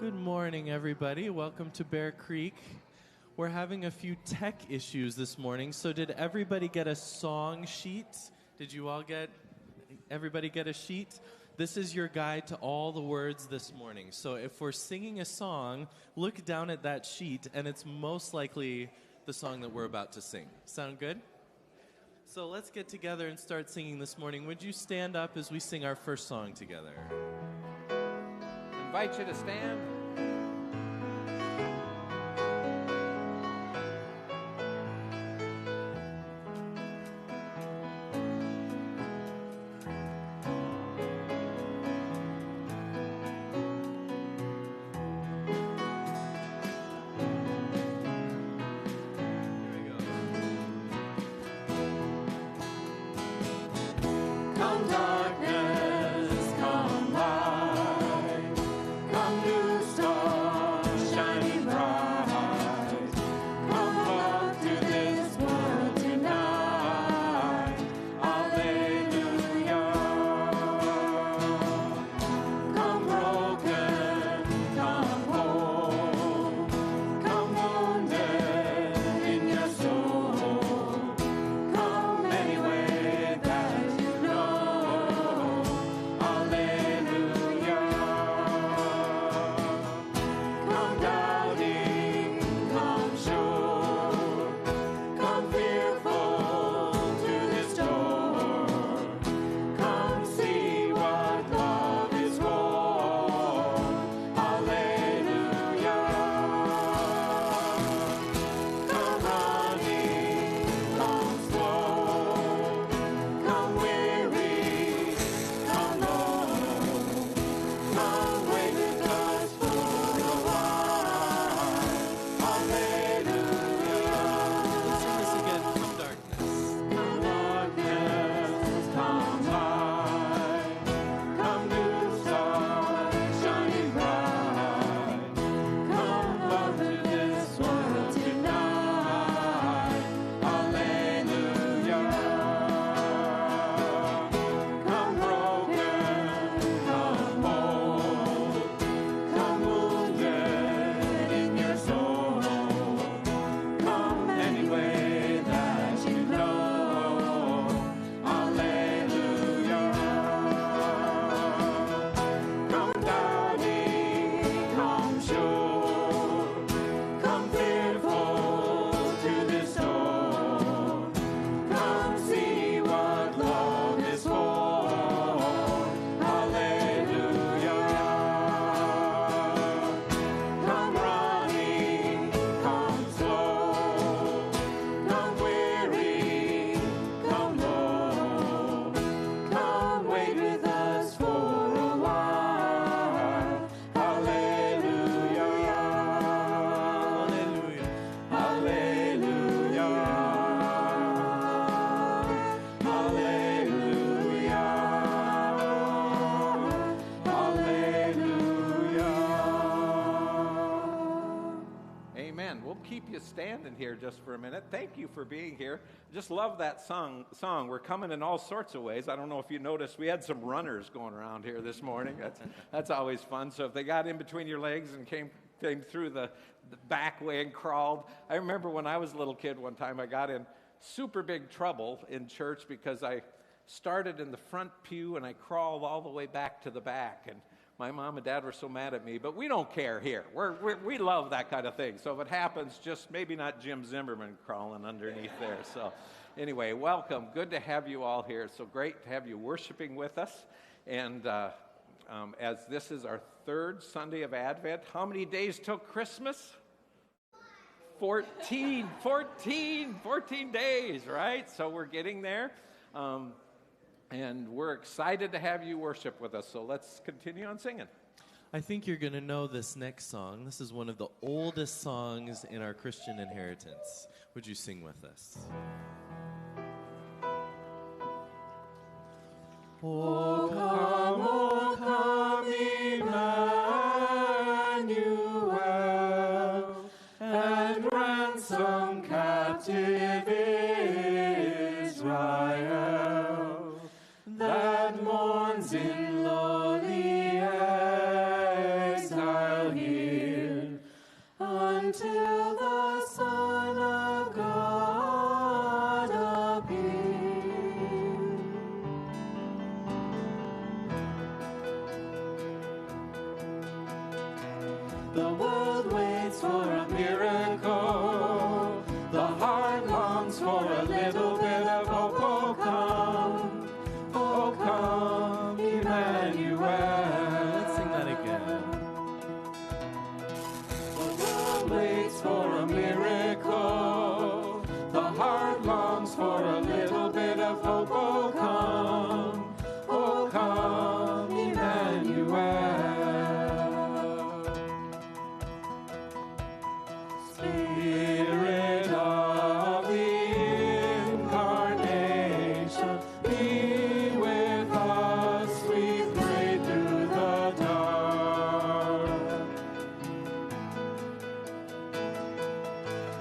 Good morning, everybody. Welcome to Bear Creek. We're having a few tech issues this morning, so did everybody get a song sheet? Did you all everybody get a sheet? This is your guide to all the words this morning. So if we're singing a song, look down at that sheet, and it's most likely the song that we're about to sing. Sound good? So let's get together and start singing this morning. Would you stand up as we sing our first song together? Invite you to stand. Standing here just for a minute. Thank you for being here. Just love that song. We're coming in all sorts of ways. I don't know if you noticed, we had some runners going around here this morning. That's always fun. So if they got in between your legs and came through the back way and crawled. I remember when I was a little kid one time, I got in super big trouble in church because I started in the front pew and I crawled all the way back to the back. And my mom and dad were so mad at me, but we don't care here. We love that kind of thing. So if it happens, just maybe not Jim Zimmerman crawling underneath there. So anyway, welcome. Good to have you all here. It's so great to have you worshiping with us. And as this is our third Sunday of Advent, how many days till Christmas? 14 days, right? So we're getting there. And we're excited to have you worship with us, so let's continue on singing. I think you're going to know this next song. This is one of the oldest songs in our Christian inheritance. Would you sing with us? O come, Emmanuel, and ransom captive Israel, that mourns in lowly exile here. The world waits for a miracle. The heart longs for a little bit of hope. Oh come, Emmanuel. Let's sing that again. The world waits for a miracle. The heart longs for a little bit of hope. Oh come, Emmanuel. Spirit of the incarnation, be with us, we pray through the dark.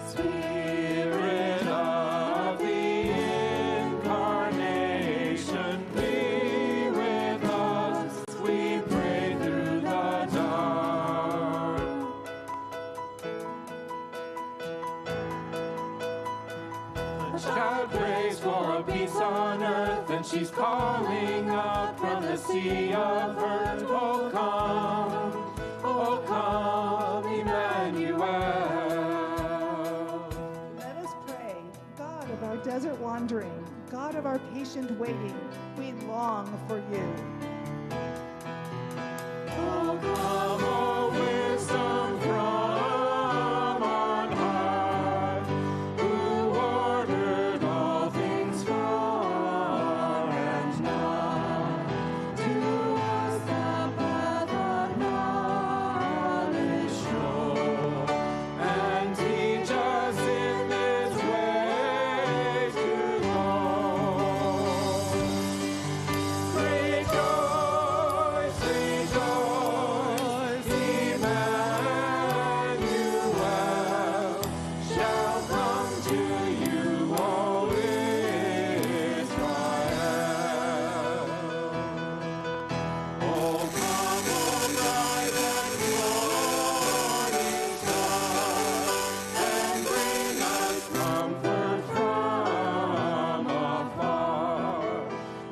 Spirit of the incarnation, be with us, we pray through the dark. A child prays for a peace on earth, and she's calling out from the sea of hurt. Oh come, Emmanuel. Let us pray. God of our desert wandering, God of our patient waiting, we long for you. Oh come, O wisdom from on high, who ordered all things far and nigh. To us the path of knowledge show, and teach us in this way to go. Rejoice, rejoice, Emmanuel shall come to you, O Israel. Oh, come, O bright and morning star, and bring us comfort from afar.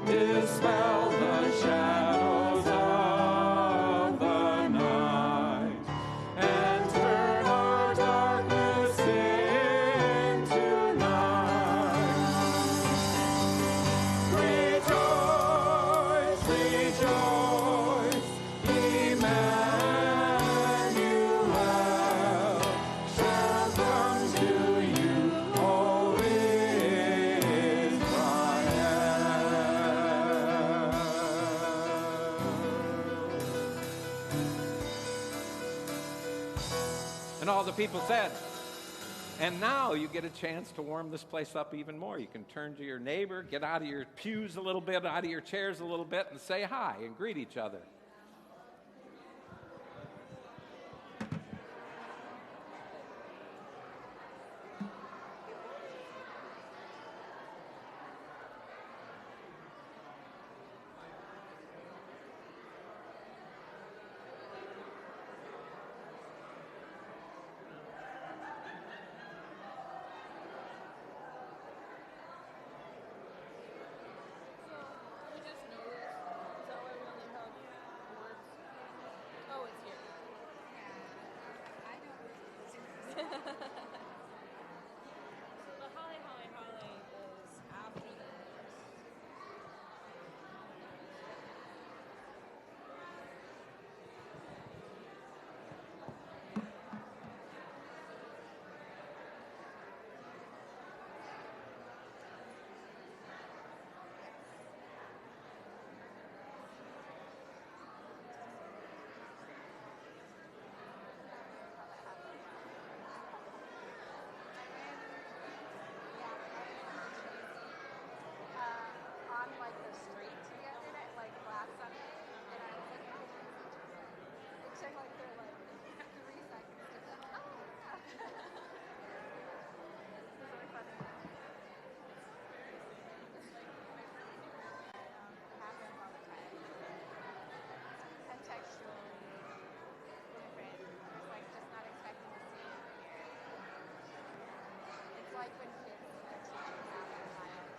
Dispel the shadows of the night, and turn our darkness into light. Rejoice, rejoice, Emmanuel shall come to you, O Israel. And all the people said, and now you get a chance to warm this place up even more. You can turn to your neighbor, get out of your pews a little bit, out of your chairs a little bit, and say hi and greet each other. We just know this. Is that why we only have words? Oh, it's here. I know. So the holly, holly, holly is after this. On like the street yesterday, like last Sunday, and I was like, oh, it took like their like 3 seconds to say, oh yeah. It's really funny. It happens all the time. Contextually different. It's like just not expecting to see it here. It's like when kids are teaching math for miles.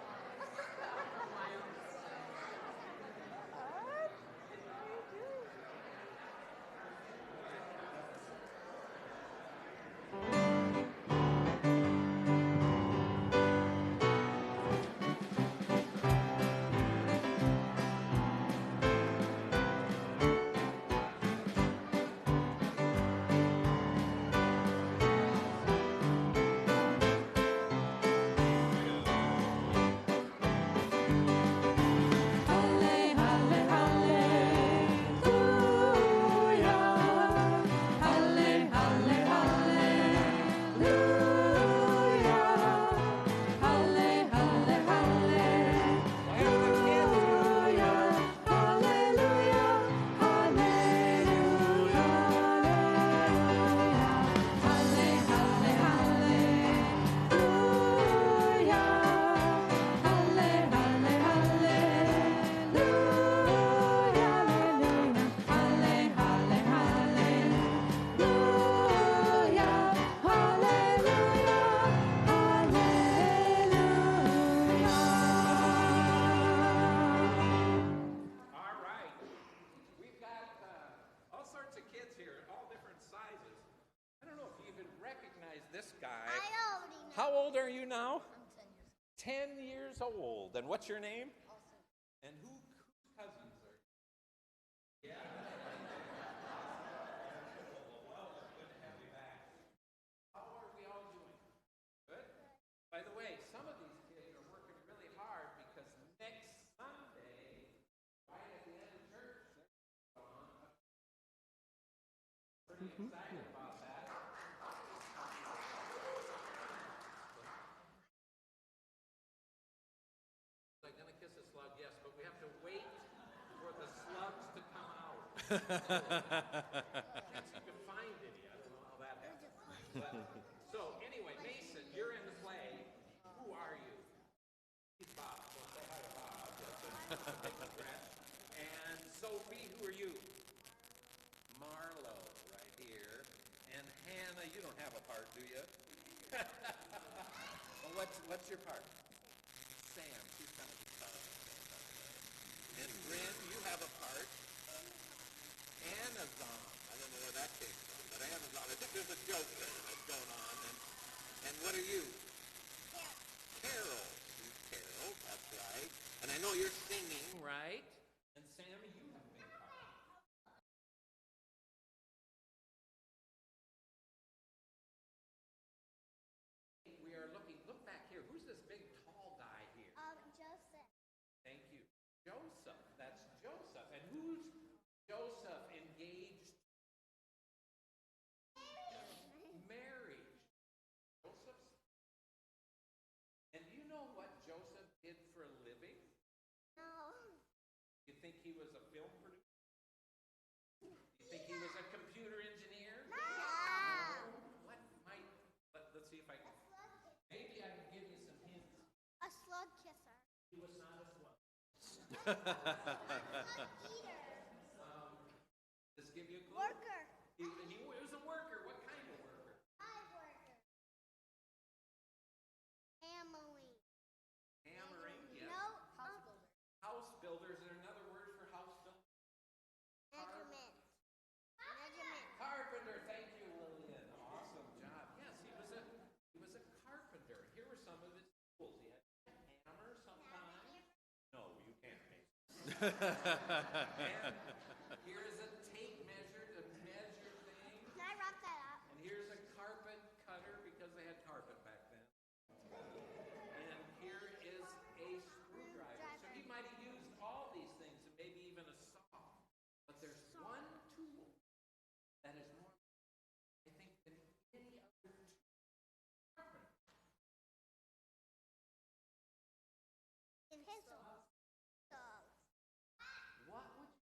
guy. I already know. How old are you now? I'm 10 years 10 years old. And what's your name? And whose cousins are you? Yeah. Well, good to have you back. How are we all doing? Good? By the way, some of these kids are working really hard because next Sunday, right at the end of church, they're on. Pretty excited about that. I'm going to kiss a slug, yes, but we have to wait for the slugs to come out. Can't seem to find any. I don't know how that happened. But, so anyway, Mason, you're in the play. Who are you? He's Bob. Well, say hi to Bob. That's a big stretch. And Sophie, who are you? Marlo, right here. And Hannah, you don't have a part, do you? Well, what's your part? Sam, she's kind of the star. And Bryn, you have a part. Amazon. I don't know where that came from, but Amazon. I think there's a joke there that's going on. And what are you? Carol. She's Carol, that's right. And I know you're singing, right? And Sammy, you have a big part. We are looking, look back here. Who's this big tall guy here? Joseph. Thank you. Joseph. That's Joseph. And who's Joseph engaged? Mary. Joseph's. And do you know what Joseph did for a living? No. You think he was a film producer? You think he was a computer engineer? No. What might, let's see if I can, maybe I can give you some hints. A slug kisser. He was not a slug. Eater. Does it give you a clue? Worker. He was a worker. What kind of worker? High worker. Hammering. Hammering, yes. No. House builder. Is there another word for house builder? Measurement. Measurement. Carpenter. Thank you, Lillian. Awesome job. Yes, he was a carpenter. Here were some of his tools. He had a hammer sometimes. No, you can't make. And here is a tape measure to measure things. Can I wrap that up? And here's a carpet cutter because they had carpet back then. And here is a screwdriver. So he might have used all these things and maybe even a saw. But there's one tool that is more, I think, than any other tool. Pencils. What would you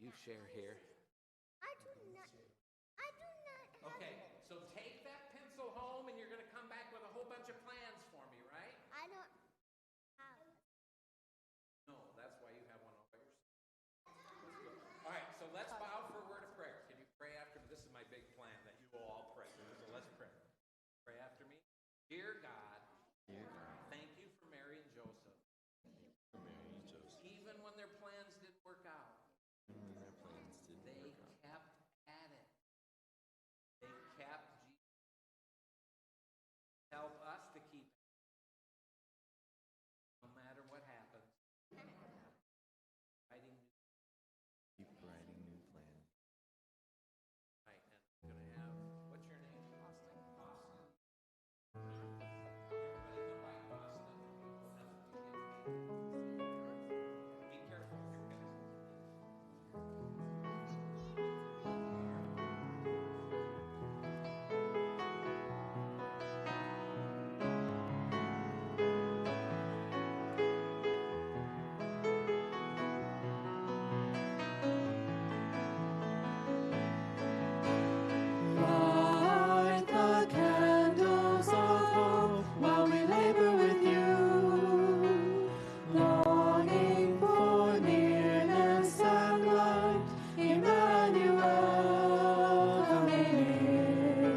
You share here. I do not have Okay, so take that pencil home and you're going to come back with a whole bunch of plans for me, right? I don't have. No, that's why you have one all by yourself. All right, so let's bow for a word of prayer. Can you pray after me? This is my big plan that you will all pray. So let's pray. Pray after me. Dear God, thank you for Mary and Joseph. Even when their plans didn't work out, they kept at it. They kept Jesus. Help us to keep at it, no matter what happens. Keep writing new plans. Right, and I'm going to have, what's your name? Austin. Everybody go by Austin. Be careful here, guys. Light the candles of hope while we labor with you, longing for nearness and light, Emmanuel, coming near.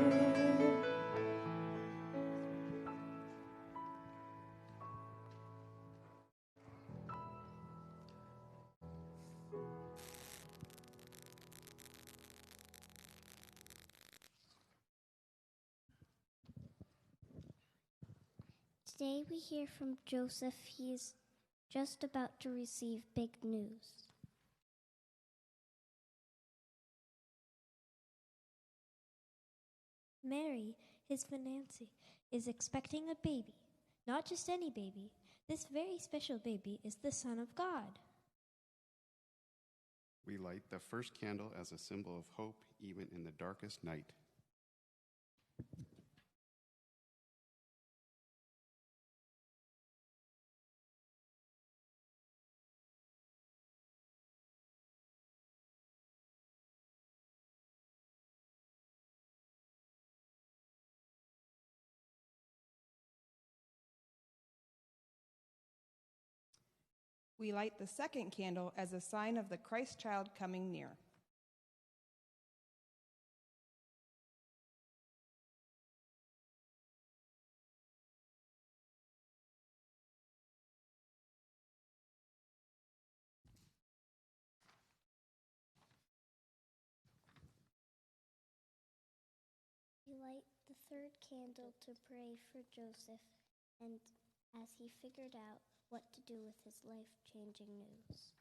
Today we hear from Joseph. He is just about to receive big news. Mary, his fiancée, is expecting a baby. Not just any baby. This very special baby is the Son of God. We light the first candle as a symbol of hope, even in the darkest night. We light the second candle as a sign of the Christ child coming near. We light the third candle to pray for Joseph and as he figured out what to do with his life-changing news.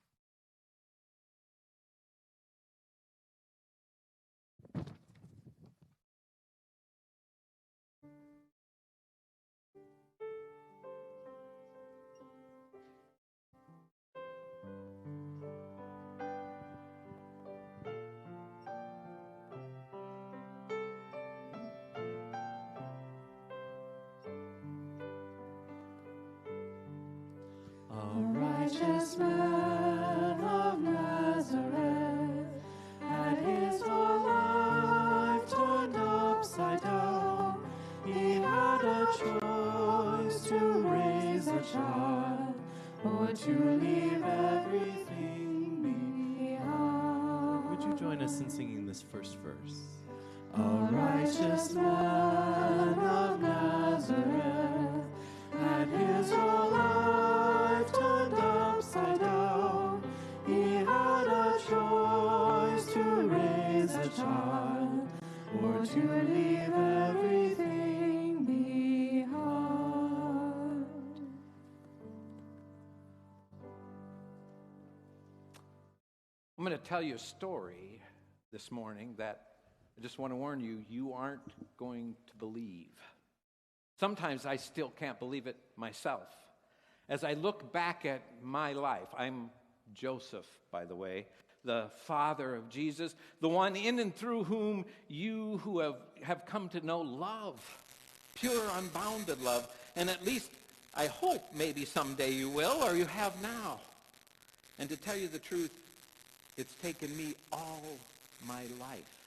A righteous man of Nazareth had his whole life turned upside down. He had a choice to raise a child or to leave everything behind. Would you join us in singing this first verse? A righteous man of Nazareth had his whole life turned upside down. He had a choice to raise a child or to leave everything behind. I'm going to tell you a story this morning that I just want to warn you, you aren't going to believe. Sometimes I still can't believe it myself. As I look back at my life, I'm Joseph, by the way, the father of Jesus, the one in and through whom you who have come to know love, pure, unbounded love, and at least I hope maybe someday you will, or you have now. And to tell you the truth, It's taken me all my life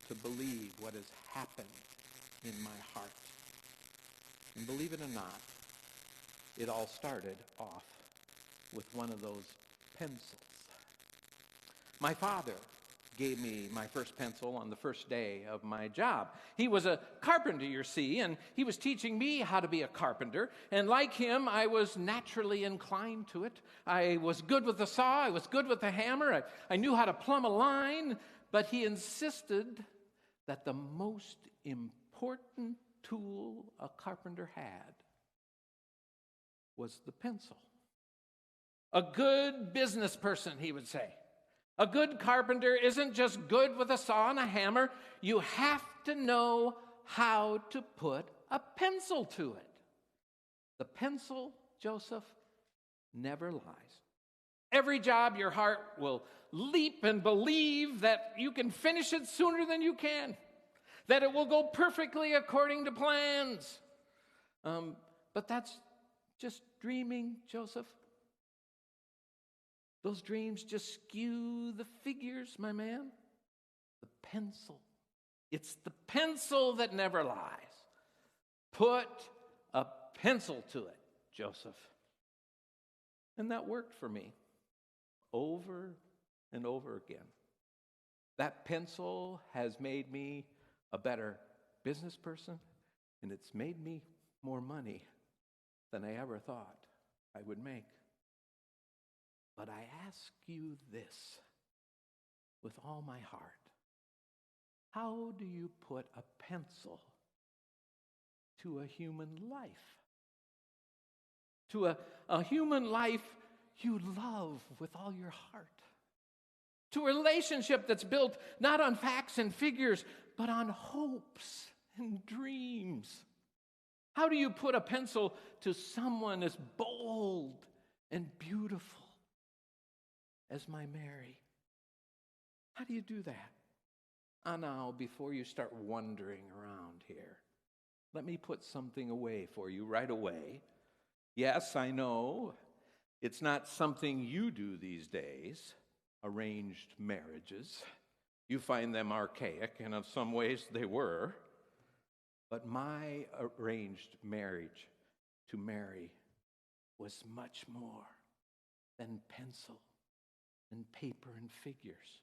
to believe what has happened in my heart. And believe it or not, it all started off with one of those pencils. My father gave me my first pencil on the first day of my job. He was a carpenter, you see, and he was teaching me how to be a carpenter. And like him, I was naturally inclined to it. I was good with the saw. I was good with the hammer. I knew how to plumb a line. But he insisted that the most important tool a carpenter had was the pencil. A good business person, he would say. A good carpenter isn't just good with a saw and a hammer. You have to know how to put a pencil to it. The pencil, Joseph, never lies. Every job, your heart will leap and believe that you can finish it sooner than you can, that it will go perfectly according to plans. But that's just dreaming, Joseph. Those dreams just skew the figures, my man. The pencil. It's the pencil that never lies. Put a pencil to it, Joseph. And that worked for me over and over again. That pencil has made me a better business person, and it's made me more money than I ever thought I would make. But I ask you this with all my heart. How do you put a pencil to a human life? To a human life you love with all your heart. To a relationship that's built not on facts and figures, but on hopes and dreams. How do you put a pencil to someone as bold and beautiful as my Mary? How do you do that? Now, before you start wandering around here, let me put something away for you right away. Yes, I know it's not something you do these days, arranged marriages. You find them archaic, and in some ways they were. But my arranged marriage to Mary was much more than pencil and paper and figures.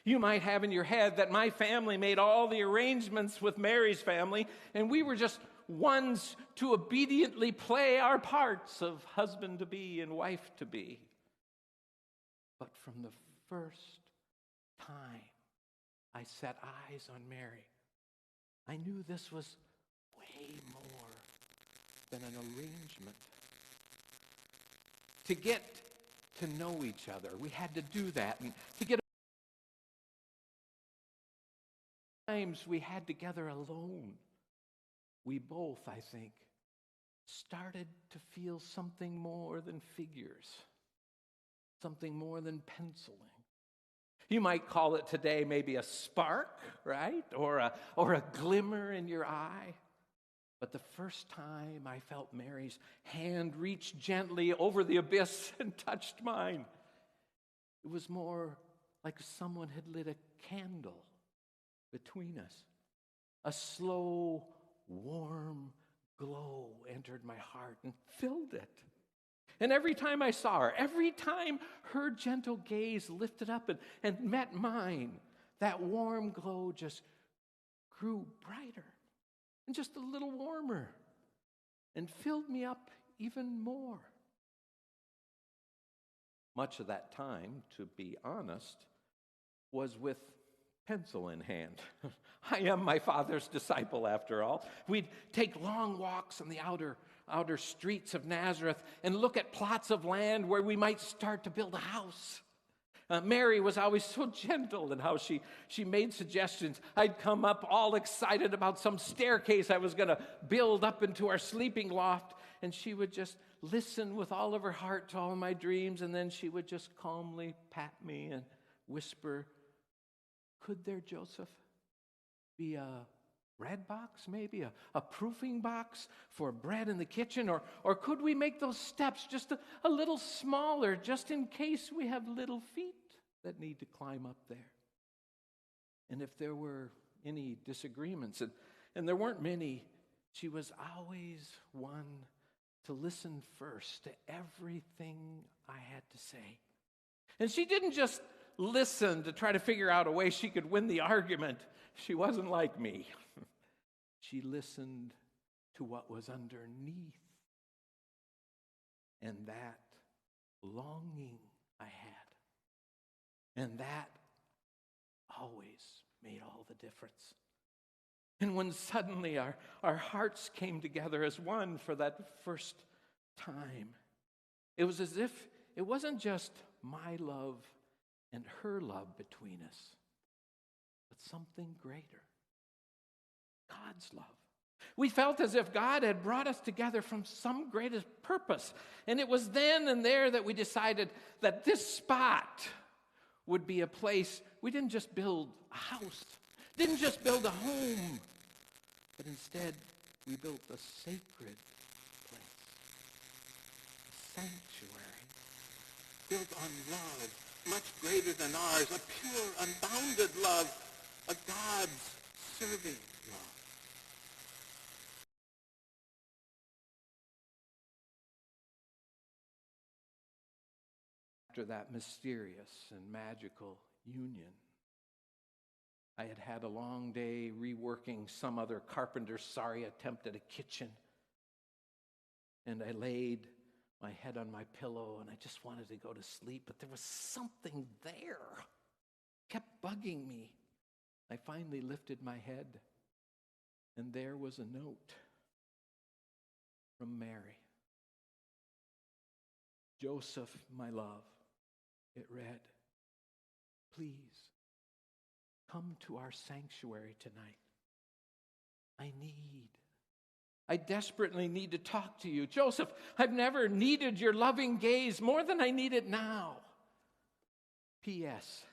You might have in your head that my family made all the arrangements with Mary's family, and we were just ones to obediently play our parts of husband-to-be and wife-to-be. But from the first time I set eyes on Mary, I knew this was way more than an arrangement. To get to know each other, we had to do that. And to get times we had together alone, we both, I think, started to feel something more than figures, something more than penciling. You might call it today maybe a spark, right? Or a glimmer in your eye. But the first time I felt Mary's hand reach gently over the abyss and touched mine, it was more like someone had lit a candle between us. A slow, warm glow entered my heart and filled it. And every time I saw her, every time her gentle gaze lifted up and met mine, that warm glow just grew brighter and just a little warmer and filled me up even more. Much of that time, to be honest, was with pencil in hand. I am my father's disciple, after all. We'd take long walks on the outer streets of Nazareth and look at plots of land where we might start to build a house. Mary was always so gentle in how she made suggestions. I'd come up all excited about some staircase I was going to build up into our sleeping loft, and she would just listen with all of her heart to all my dreams, and then she would just calmly pat me and whisper, "Could there, Joseph, be a bread box, maybe a proofing box for bread in the kitchen? Or could we make those steps just a little smaller, just in case we have little feet that need to climb up there. And if there were any disagreements, and there weren't many, she was always one to listen first to everything I had to say. And she didn't just listen to try to figure out a way she could win the argument. She wasn't like me. She listened to what was underneath. And that longing I had. And that always made all the difference. And when suddenly our hearts came together as one for that first time, it was as if it wasn't just my love and her love between us, but something greater. God's love. We felt as if God had brought us together from some greatest purpose. And it was then and there that we decided that this spot would be a place. We didn't just build a house, didn't just build a home, but instead we built a sacred place, a sanctuary built on love, much greater than ours, a pure, unbounded love, a God-serving love. After that mysterious and magical union, I had had a long day reworking some other carpenter's sorry attempt at a kitchen. And I laid my head on my pillow and I just wanted to go to sleep, but there was something there. It kept bugging me. I finally lifted my head and there was a note from Mary. Joseph, my love, it read, please come to our sanctuary tonight. I desperately need to talk to you. Joseph, I've never needed your loving gaze more than I need it now. P.S.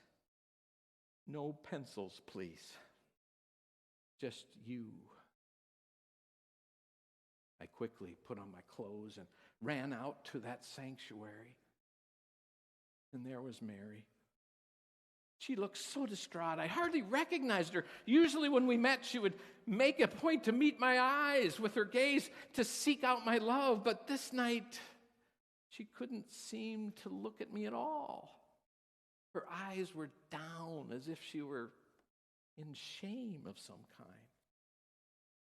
No pencils, please. Just you. I quickly put on my clothes and ran out to that sanctuary. And there was Mary. She looked so distraught. I hardly recognized her. Usually when we met, she would make a point to meet my eyes with her gaze to seek out my love. But this night, she couldn't seem to look at me at all. Her eyes were down as if she were in shame of some kind.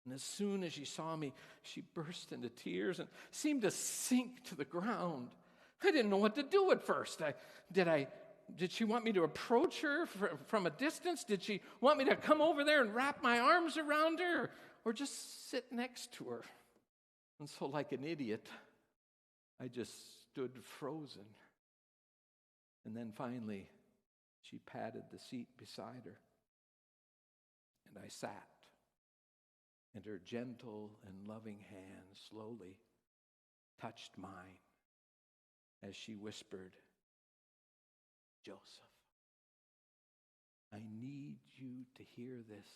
And as soon as she saw me, she burst into tears and seemed to sink to the ground. I didn't know what to do at first. Did she want me to approach her from a distance? Did she want me to come over there and wrap my arms around her? Or just sit next to her? And so like an idiot, I just stood frozen. And then finally, she patted the seat beside her. And I sat. And her gentle and loving hand slowly touched mine as she whispered, Joseph, I need you to hear this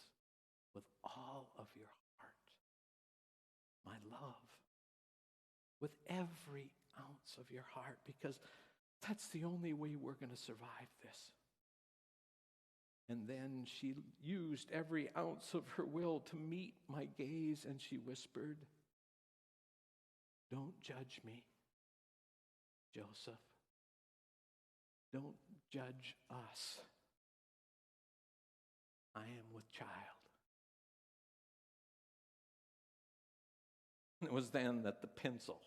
with all of your heart. My love, with every ounce of your heart, because that's the only way we're going to survive this. And then she used every ounce of her will to meet my gaze, and she whispered, don't judge me, Joseph. Don't judge us. I am with child. And it was then that the pencil,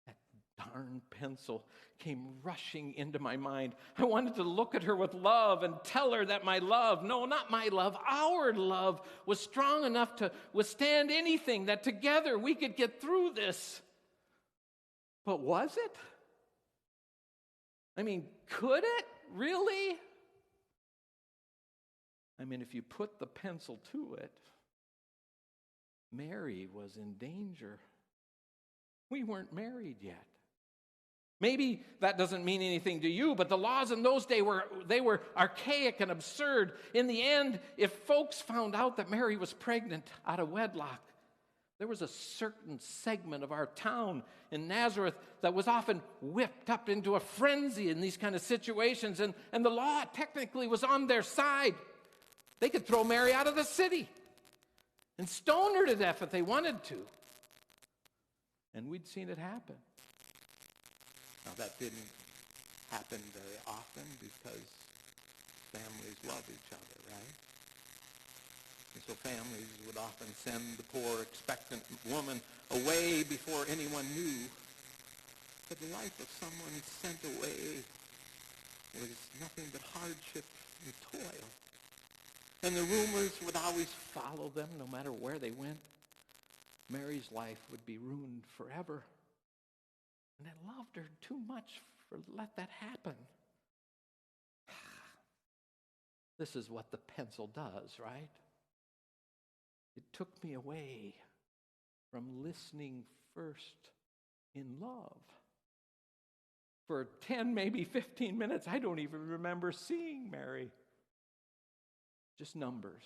that darn pencil, came rushing into my mind. I wanted to look at her with love and tell her that my love, no, not my love, our love was strong enough to withstand anything, that together we could get through this. But was it? I mean, could it really? I mean, if you put the pencil to it, Mary was in danger. We weren't married yet. Maybe that doesn't mean anything to you, but the laws in those days were archaic and absurd. In the end, if folks found out that Mary was pregnant out of wedlock, There was a certain segment of our town in Nazareth that was often whipped up into a frenzy in these kind of situations, and the law technically was on their side. They could throw Mary out of the city and stone her to death if they wanted to. And we'd seen it happen. Now, that didn't happen very often because families love each other, right? And so families would often send the poor, expectant woman away before anyone knew. But the life of someone sent away was nothing but hardship and toil. And the rumors would always follow them no matter where they went. Mary's life would be ruined forever. And I loved her too much for let that happen. This is what the pencil does, right? It took me away from listening first in love. For 10, maybe 15 minutes, I don't even remember seeing Mary. Just numbers.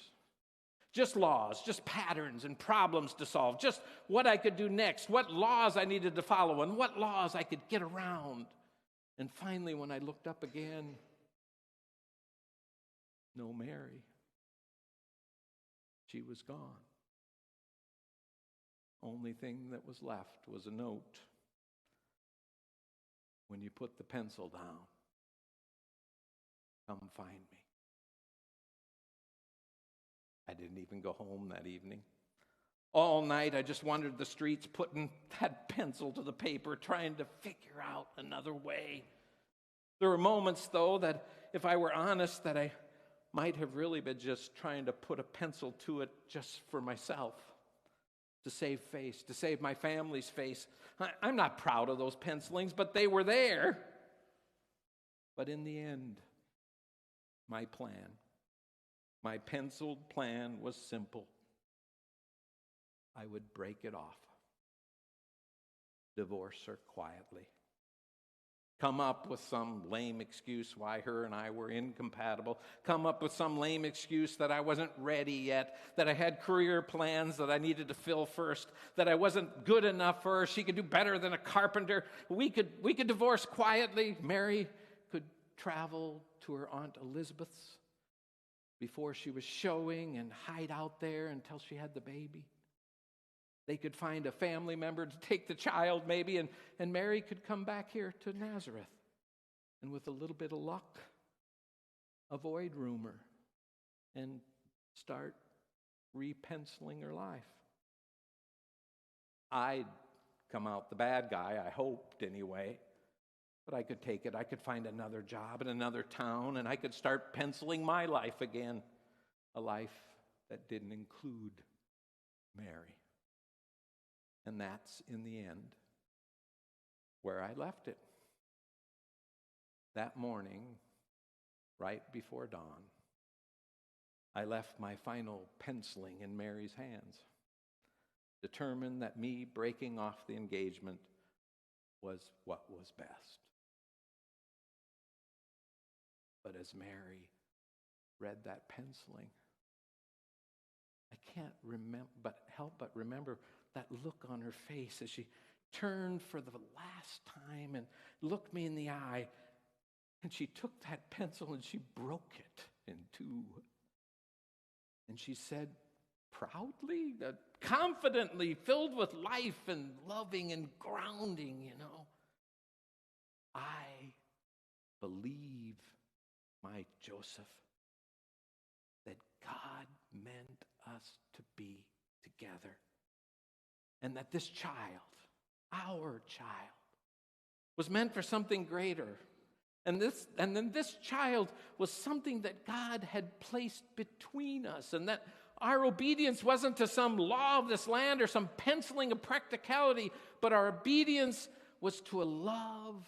Just laws, just patterns and problems to solve. Just what I could do next, what laws I needed to follow, and what laws I could get around. And finally, when I looked up again, no Mary. She was gone. Only thing that was left was a note. When you put the pencil down, come find me. I didn't even go home that evening. All night I just wandered the streets, putting that pencil to the paper, trying to figure out another way. There were moments, though, that if I were honest, that I might have really been just trying to put a pencil to it just for myself, to save face, to save my family's face. I'm not proud of those pencilings, but they were there. But in the end, my penciled plan was simple. I would break it off. Divorce her quietly. Come up with some lame excuse why her and I were incompatible. Come up with some lame excuse that I wasn't ready yet, that I had career plans that I needed to fill first, that I wasn't good enough for her. She could do better than a carpenter. We could divorce quietly. Mary could travel to her Aunt Elizabeth's before she was showing and hide out there until she had the baby. They could find a family member to take the child maybe, and Mary could come back here to Nazareth. And with a little bit of luck, avoid rumor and start repenciling her life. I'd come out the bad guy, I hoped anyway. But I could take it. I could find another job in another town, and I could start penciling my life again. A life that didn't include Mary. And that's, in the end, where I left it. That morning, right before dawn, I left my final penciling in Mary's hands, determined that me breaking off the engagement was what was best. But as Mary read that penciling, I can't help but remember that look on her face as she turned for the last time and looked me in the eye, and she took that pencil and she broke it in two. And she said proudly, confidently, filled with life and loving and grounding, I believe, my Joseph, that God meant us to be together. And that this child, our child, was meant for something greater. And then this child was something that God had placed between us. And that our obedience wasn't to some law of this land or some penciling of practicality, but our obedience was to a love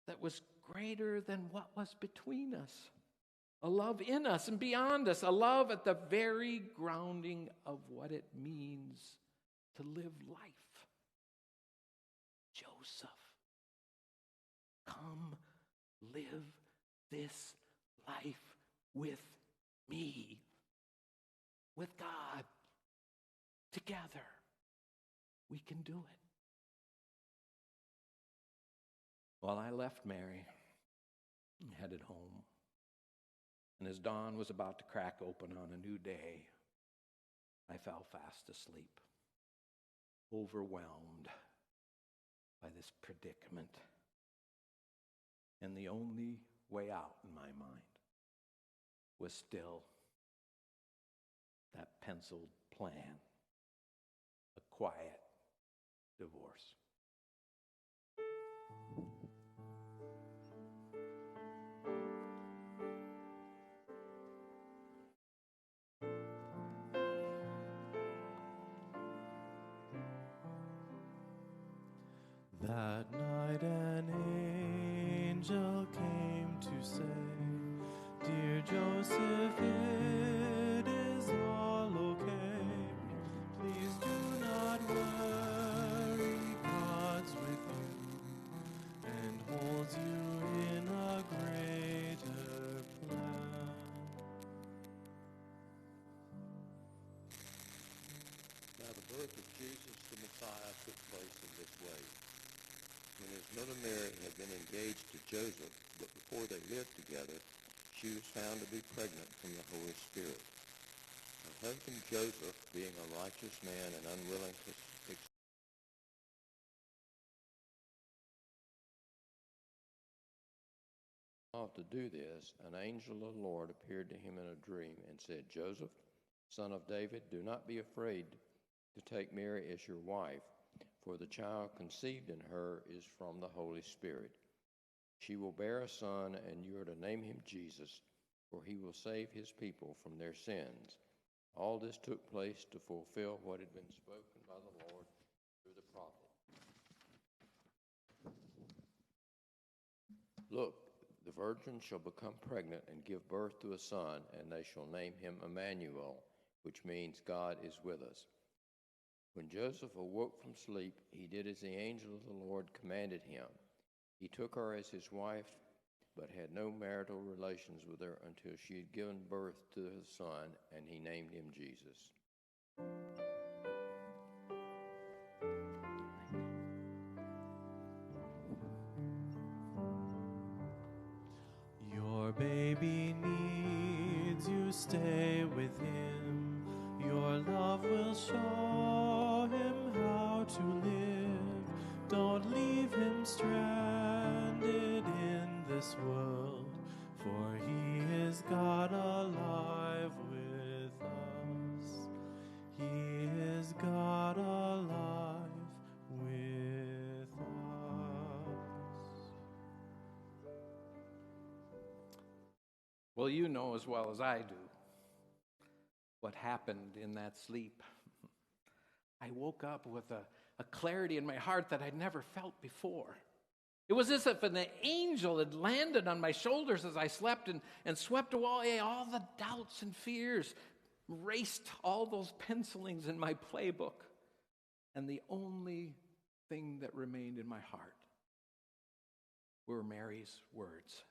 that was greater than what was between us. A love in us and beyond us. A love at the very grounding of what it means to live life. Joseph, come live this life with me, with God, together. We can do it. Well, I left Mary and headed home. And as dawn was about to crack open on a new day, I fell fast asleep, overwhelmed by this predicament. And the only way out in my mind was still that penciled plan, a quiet divorce. That night an angel came to say, "Dear Joseph, it is all okay. Please do not worry, God's with you and holds you in a greater plan." Now the birth of Jesus the Messiah took place in this way. When his mother Mary had been engaged to Joseph, but before they lived together, she was found to be pregnant from the Holy Spirit. Her husband Joseph, being a righteous man and unwilling to do this, an angel of the Lord appeared to him in a dream and said, "Joseph, son of David, do not be afraid to take Mary as your wife, for the child conceived in her is from the Holy Spirit. She will bear a son, and you are to name him Jesus, for he will save his people from their sins." All this took place to fulfill what had been spoken by the Lord through the prophet. "Look, the virgin shall become pregnant and give birth to a son, and they shall name him Emmanuel, which means God is with us." When Joseph awoke from sleep, he did as the angel of the Lord commanded him. He took her as his wife, but had no marital relations with her until she had given birth to his son, and he named him Jesus. Your baby needs you, stay with him. Your love will show him how to live. Don't leave him stranded in this world, for he is God alive with us. He is God alive with us. Well, you know as well as I do what happened in that sleep. I woke up with a clarity in my heart that I'd never felt before. It was as if an angel had landed on my shoulders as I slept and swept away all the doubts and fears, erased all those pencilings in my playbook. And the only thing that remained in my heart were Mary's words.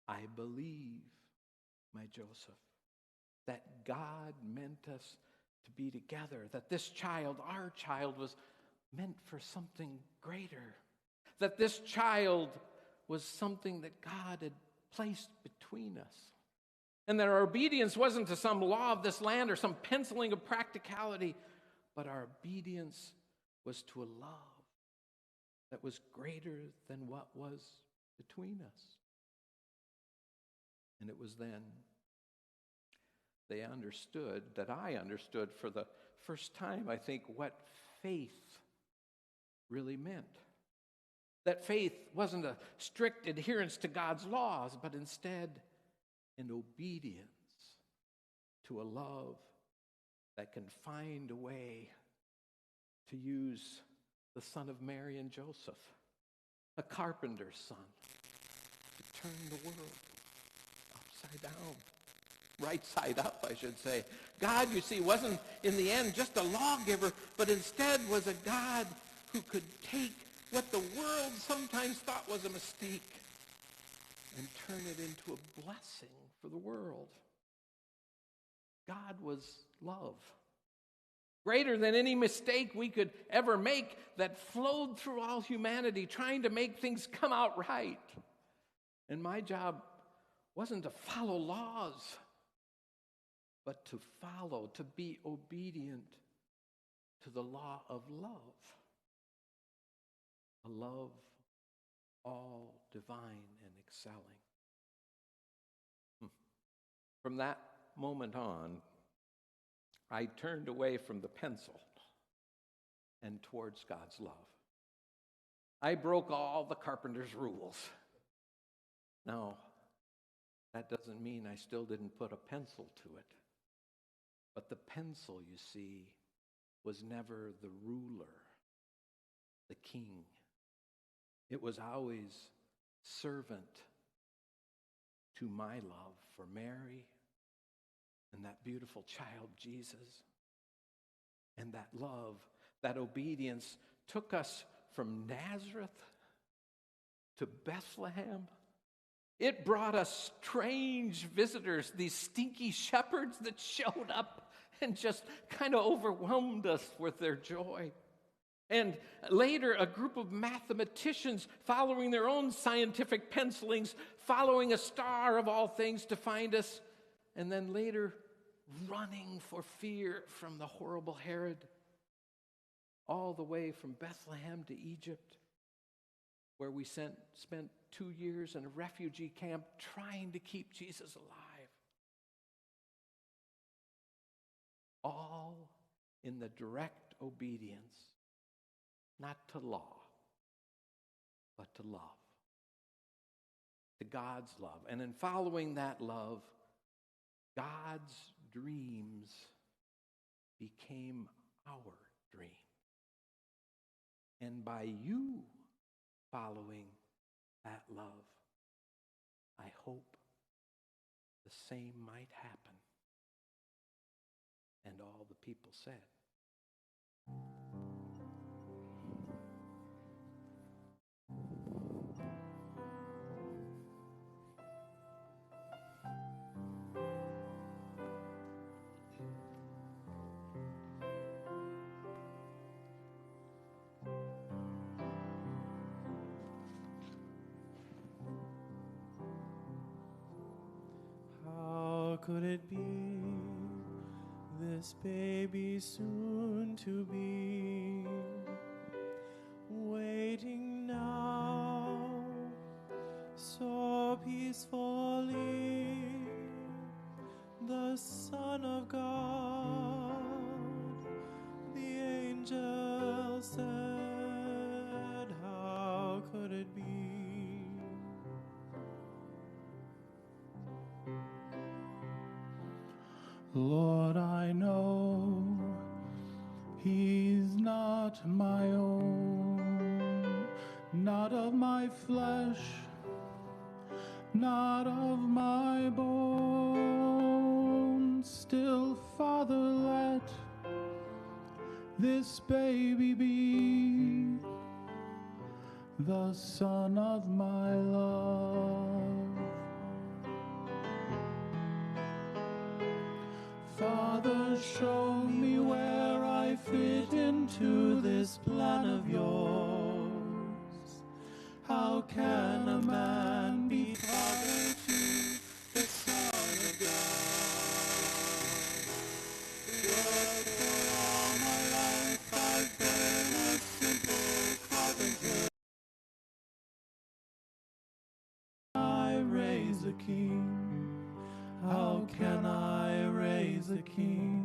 "I believe, my Joseph, that God meant us to be together, that this child, our child, was meant for something greater, that this child was something that God had placed between us, and that our obedience wasn't to some law of this land or some penciling of practicality, but our obedience was to a love that was greater than what was between us." And it was then they understood, that I understood for the first time, I think, what faith really meant. That faith wasn't a strict adherence to God's laws, but instead an obedience to a love that can find a way to use the son of Mary and Joseph, a carpenter's son, to turn the world upside down. Right side up, I should say. God, you see, wasn't in the end just a lawgiver, but instead was a God who could take what the world sometimes thought was a mistake and turn it into a blessing for the world. God was love. greater than any mistake we could ever make, that flowed through all humanity, trying to make things come out right. And my job wasn't to follow laws, but to follow, to be obedient to the law of love. A love all divine and excelling. From that moment on, I turned away from the pencil and towards God's love. I broke all the carpenter's rules. Now, that doesn't mean I still didn't put a pencil to it. But the pencil, you see, was never the ruler, the king. It was always servant to my love for Mary and that beautiful child Jesus. And that love, that obedience took us from Nazareth to Bethlehem. It brought us strange visitors, these stinky shepherds that showed up and just kind of overwhelmed us with their joy. And later, a group of mathematicians following their own scientific pencilings, following a star of all things to find us, and then later running for fear from the horrible Herod, all the way from Bethlehem to Egypt, where we spent 2 years in a refugee camp trying to keep Jesus alive. All in the direct obedience, not to law, but to love, to God's love. And in following that love, God's dreams became our dream. And by you following that love, I hope the same might happen. And all the people said, How could it be this baby soon to be waiting now so peacefully? The Son of God, the angel said, how could it be? Lord, I know he's not my own, not of my flesh, not of my bones. Still, Father, let this baby be the son of my love. Father, show me where I fit into this plan of yours. How can a man be father to the Son of God? But for all my life I've been a simple carpenter. I raise a king. How can I raise a king?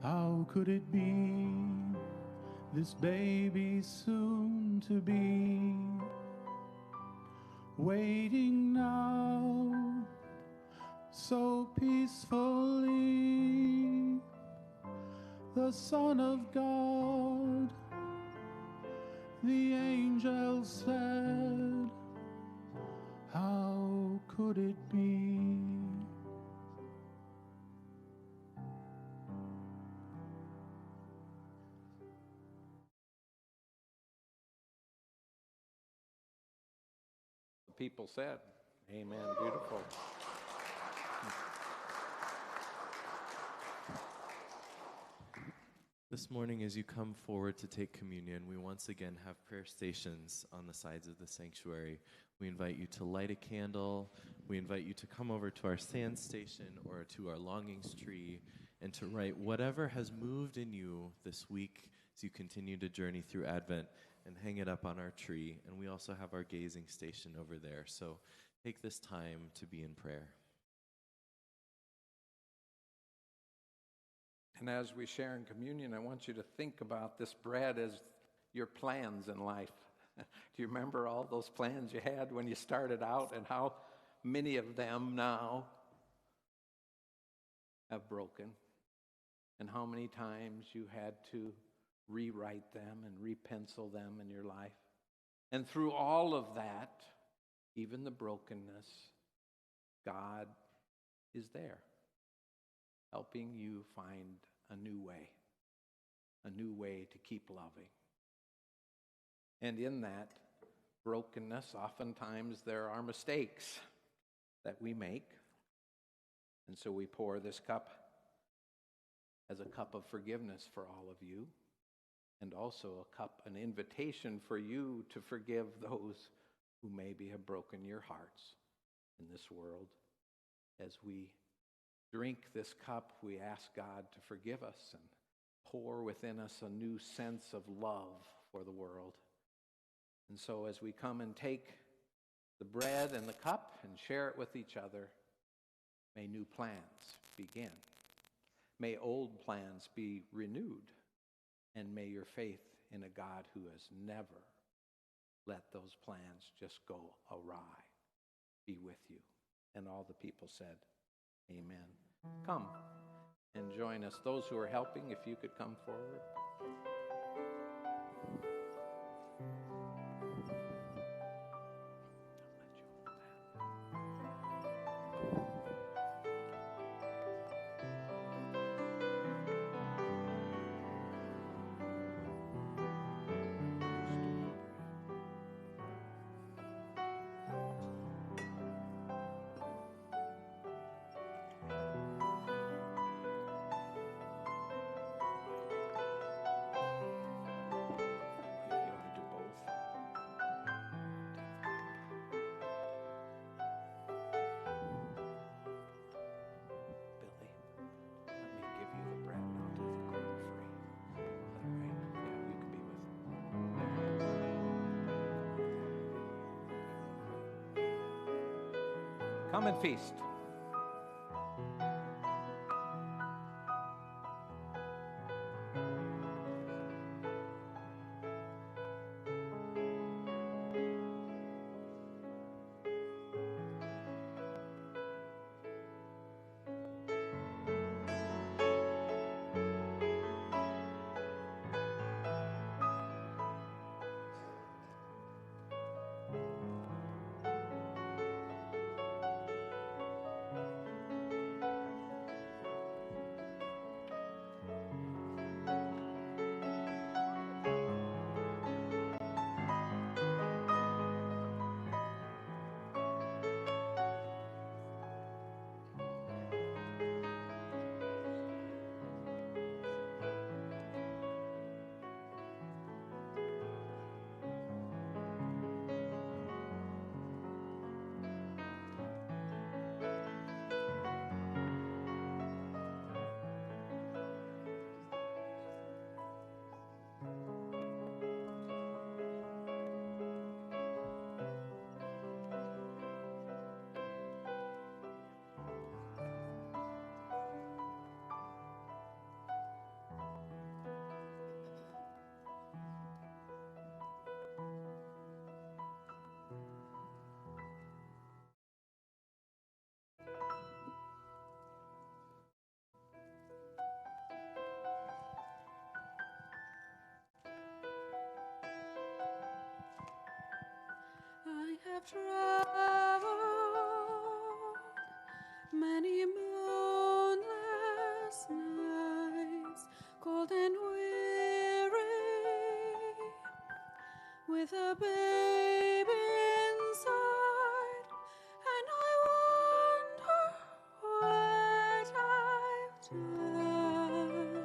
How could it be this baby soon to be waiting now so peacefully? The Son of God, the angel said, how could it be? the people said, amen. Beautiful. this morning, as you come forward to take communion, we once again have prayer stations on the sides of the sanctuary. We invite you to light a candle. We invite you to come over to our sand station or to our longings tree and to write whatever has moved in you this week as you continue to journey through Advent, and hang it up on our tree. And we also have our gazing station over there. So take this time to be in prayer. And as we share in communion, I want you to think about this bread as your plans in life. Do you remember all those plans you had when you started out, and how many of them now have broken? And how many times you had to rewrite them and repencil them in your life? And through all of that, even the brokenness, God is there, helping you find a new way to keep loving. And in that brokenness, oftentimes there are mistakes that we make. And so we pour this cup as a cup of forgiveness for all of you, and also a cup, an invitation for you to forgive those who maybe have broken your hearts in this world. As we drink this cup, we ask God to forgive us and pour within us a new sense of love for the world. And so as we come and take the bread and the cup and share it with each other, may new plans begin. May old plans be renewed. And may your faith in a God who has never let those plans just go awry be with you. And all the people said, amen. Come and join us. Those who are helping, if you could come forward. Come and feast. I have traveled many moonless nights, cold and weary, with a babe inside, and I wonder what I've done.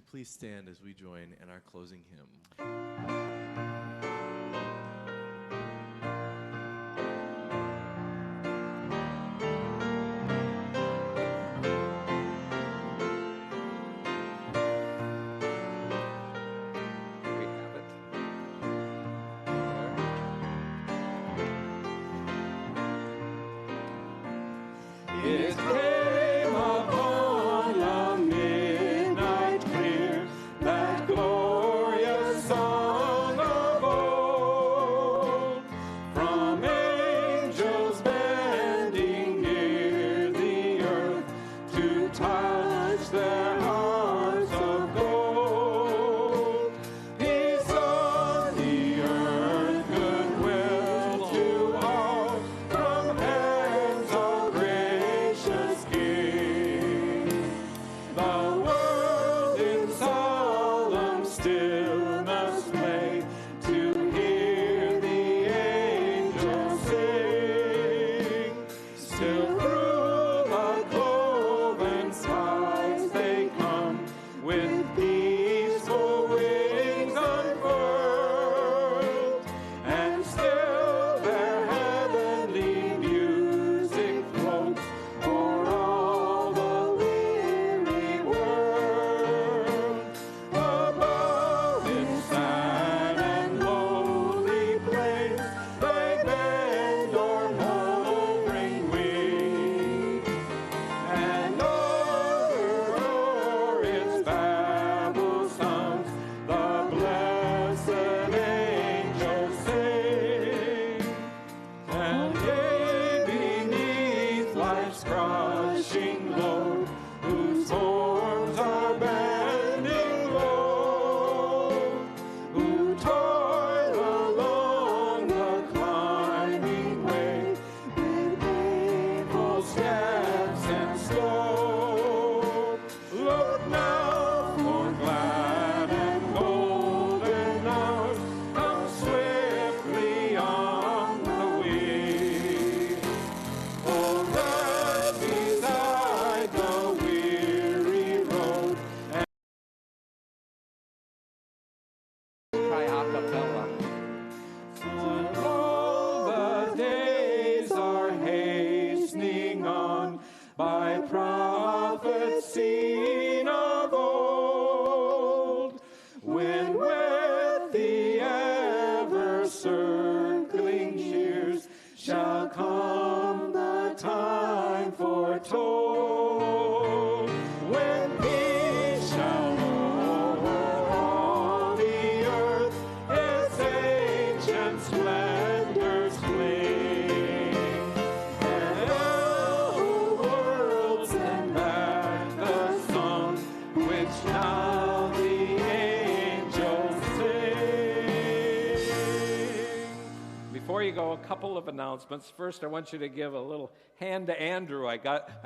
please stand as we join in our closing hymn? It came upon a midnight clear, that glorious song of old, from angels bending near the earth to touch their hearts of gold. Peace on the earth, goodwill to all, from hands of gracious King. The world in solemn stillness lay to hear the angels sing. Still through the cloven skies they come, with peaceful wings unfurled, and still their heavenly music floats for all the weary world. Above in sad and lonely plains they bend o'er hovering wings, and o'er its babel sounds the blessed angels sing. And yea, beneath life's crushing load, whose forms are bending low, who toil along the climbing way with painful steps and slow. Look now, for glad and golden hours come swiftly on the wing. Oh, rest beside the weary road and try a cappella. All the days are hastening on by prophets seen of old, when with the ever-circling shears shall come the time foretold, when peace shall over all the earth its ancient splendors fling, and all the world send back the song which now the angels sing. Before you go, a couple of announcements. First, I want you to give a little hand to Andrew. I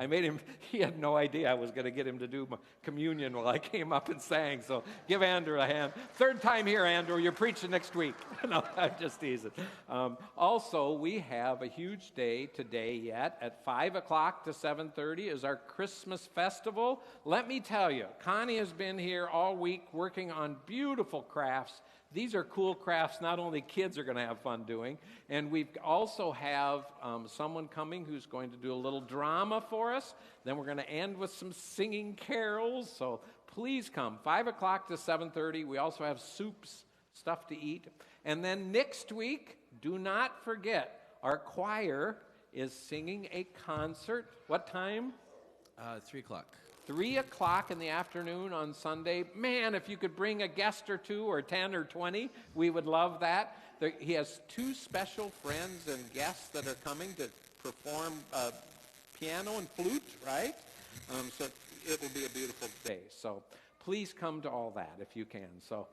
made him, he had no idea I was going to get him to do my communion while I came up and sang, so give Andrew a hand. Third time here, Andrew, you're preaching next week. No, I'm just teasing. Also, we have a huge day today yet. At 5 o'clock to 7:30 is our Christmas festival. Let me tell you, Connie has been here all week working on beautiful crafts. These are cool crafts not only kids are going to have fun doing, and we also have someone coming who's going to do a little drama for us. Then we're going to end with some singing carols, so please come. 5 o'clock to 7:30. We also have soups, stuff to eat. And then next week, do not forget, our choir is singing a concert. What time? 3 o'clock. 3 o'clock in the afternoon on Sunday. Man, if you could bring a guest or two, or 10 or 20, we would love that. He has two special friends and guests that are coming to perform piano and flute, right? So it will be a beautiful day. So please come to all that if you can. So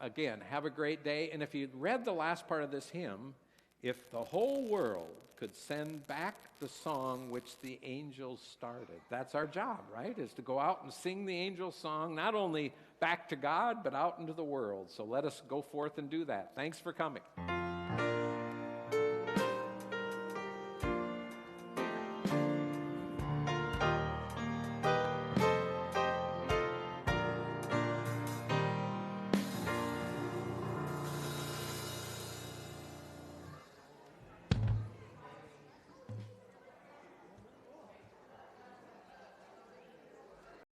again, have a great day. And if you read the last part of this hymn, if the whole world could send back the song which the angels started. That's our job, right? Is to go out and sing the angel song, not only back to God, but out into the world. So let us go forth and do that. Thanks for coming.